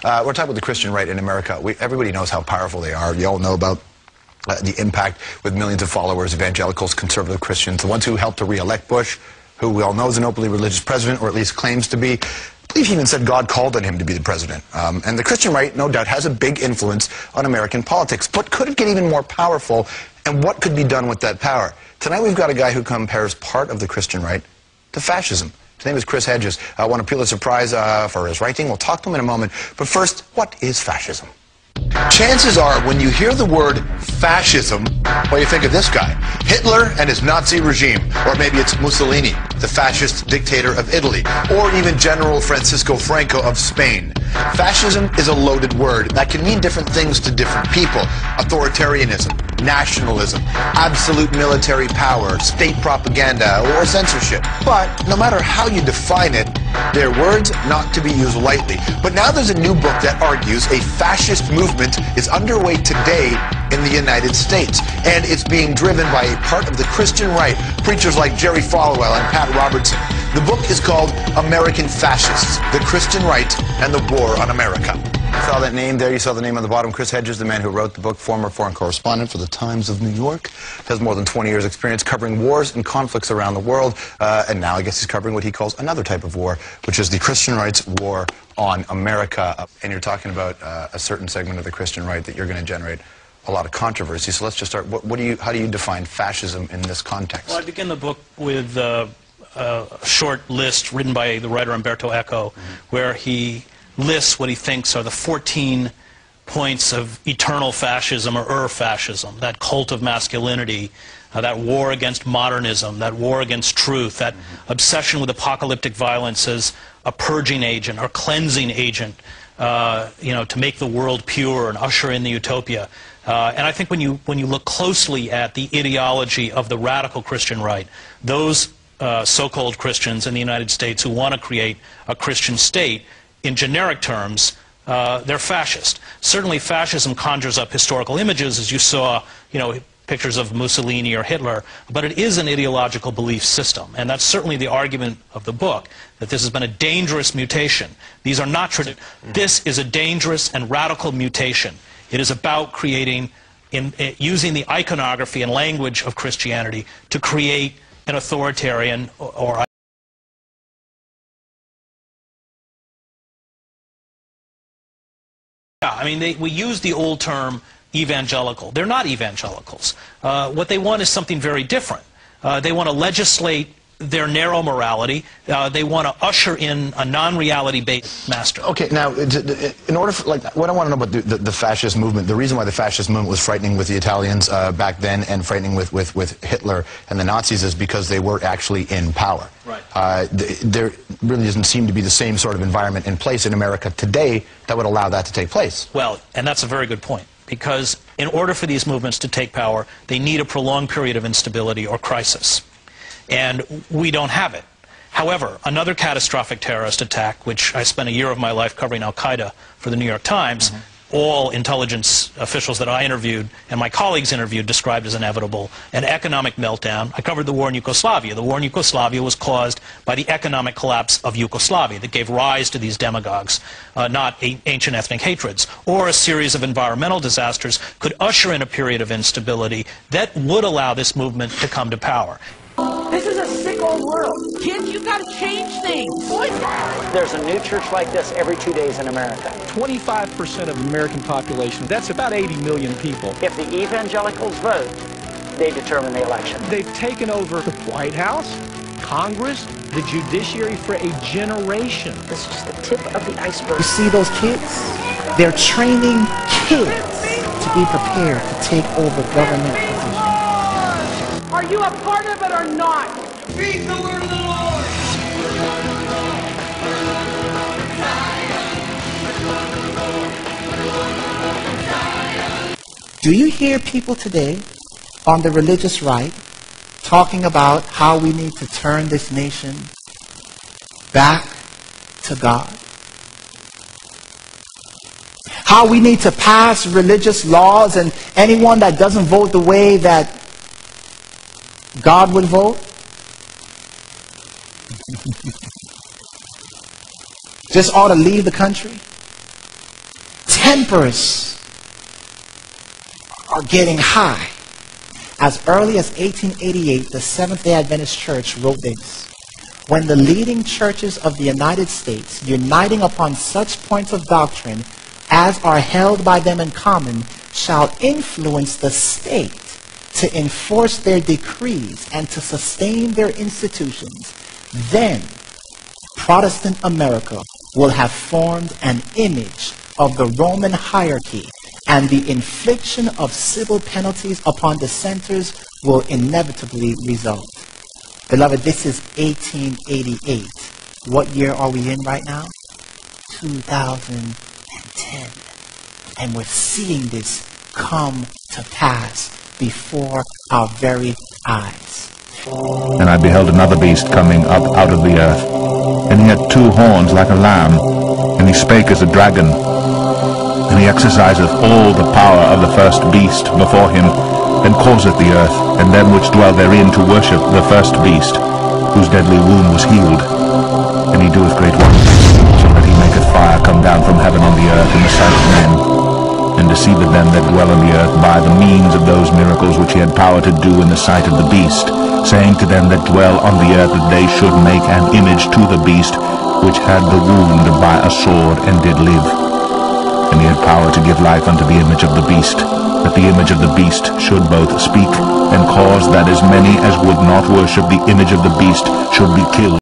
We're talking about the Christian right in America. Everybody knows how powerful they are. You all know about the impact with millions of followers, evangelicals, conservative Christians, the ones who helped to re-elect Bush, who we all know is an openly religious president, or at least claims to be. I believe he even said God called on him to be the president. And the Christian right, no doubt, has a big influence on American politics. But could it get even more powerful, and what could be done with that power? Tonight we've got a guy who compares part of the Christian right to fascism. His name is Chris Hedges. I won a Pulitzer Prize for his writing. We'll talk to him in a moment. But first, what is fascism? Chances are, when you hear the word fascism, well, you think of this guy, Hitler and his Nazi regime. Or maybe it's Mussolini, the fascist dictator of Italy. Or even General Francisco Franco of Spain. Fascism is a loaded word that can mean different things to different people. Authoritarianism, nationalism, absolute military power, state propaganda, or censorship. But no matter how you define it, they're words not to be used lightly. But now there's a new book that argues a fascist movement is underway today in the United States. And it's being driven by a part of the Christian right, preachers like Jerry Falwell and Pat Robertson. The book is called American Fascists, the Christian Right and the War on America. You saw that name there. You saw the name on the bottom. Chris Hedges, the man who wrote the book, former foreign correspondent for the Times of New York. Has more than 20 years' experience covering wars and conflicts around the world. And now I guess he's covering what he calls another type of war, which is the Christian right's war on America. And you're talking about a certain segment of the Christian right that you're going to generate a lot of controversy. So let's just start. How do you define fascism in this context? Well, I begin the book with a short list written by the writer Umberto Eco, where he lists what he thinks are the 14 points of eternal fascism or fascism, that cult of masculinity, that war against modernism, that war against truth, that obsession with apocalyptic violence as a purging agent or cleansing agent, to make the world pure and usher in the utopia. And I think when you look closely at the ideology of the radical Christian right, those so-called Christians in the United States who want to create a Christian state, in generic terms, they're fascist. Certainly fascism conjures up historical images, as you saw, pictures of Mussolini or Hitler, but it is an ideological belief system. And that's certainly the argument of the book, that this has been a dangerous mutation. These are not traditional. This is a dangerous and radical mutation. It is about creating, using the iconography and language of Christianity to create an authoritarian or I mean, we use the old term evangelical. They're not evangelicals. What they want is something very different. They want to legislate their narrow morality. They want to usher in a non-reality-based master. Okay, now, in order for, what I want to know about the fascist movement, the reason why the fascist movement was frightening with the Italians back then and frightening with Hitler and the Nazis is because they were actually in power. Right. There really doesn't seem to be the same sort of environment in place in America today that would allow that to take place. Well, and that's a very good point, because in order for these movements to take power, they need a prolonged period of instability or crisis. And we don't have it. However, another catastrophic terrorist attack, which I spent a year of my life covering Al-Qaeda for the New York Times, all intelligence officials that I interviewed and my colleagues interviewed described as inevitable, an economic meltdown. I covered the war in Yugoslavia. The war in Yugoslavia was caused by the economic collapse of Yugoslavia that gave rise to these demagogues, not ancient ethnic hatreds. Or a series of environmental disasters could usher in a period of instability that would allow this movement to come to power. This is a sick old world. Kids, you've got to change things. There's a new church like this every 2 days in America. 25% of the American population, that's about 80 million people. If the evangelicals vote, they determine the election. They've taken over the White House, Congress, the judiciary for a generation. This is just the tip of the iceberg. You see those kids? They're training kids to be prepared to take over government positions. Are you a part of it or not? Speak the word of the Lord! Do you hear people today on the religious right talking about how we need to turn this nation back to God? How we need to pass religious laws, and anyone that doesn't vote the way that God would vote? Just ought to leave the country? tempers are getting high. As early as 1888, the Seventh-day Adventist Church wrote this: when the leading churches of the United States, uniting upon such points of doctrine as are held by them in common, shall influence the state to enforce their decrees and to sustain their institutions, then Protestant America will have formed an image of the Roman hierarchy, and the infliction of civil penalties upon dissenters will inevitably result. Beloved, this is 1888. What year are we in right now? 2010. And we're seeing this come to pass before our very eyes. And I beheld another beast coming up out of the earth, and he had 2 horns like a lamb, and he spake as a dragon. And he exerciseth all the power of the first beast before him, and causeth the earth, and them which dwell therein, to worship the first beast, whose deadly wound was healed. And he doeth great wonders, so that he maketh fire come down from heaven on the earth in the sight of men, and deceiveth them that dwell on the earth by the means of those miracles which he had power to do in the sight of the beast, saying to them that dwell on the earth that they should make an image to the beast, which had the wound by a sword, and did live. And he had power to give life unto the image of the beast, that the image of the beast should both speak, and cause that as many as would not worship the image of the beast should be killed.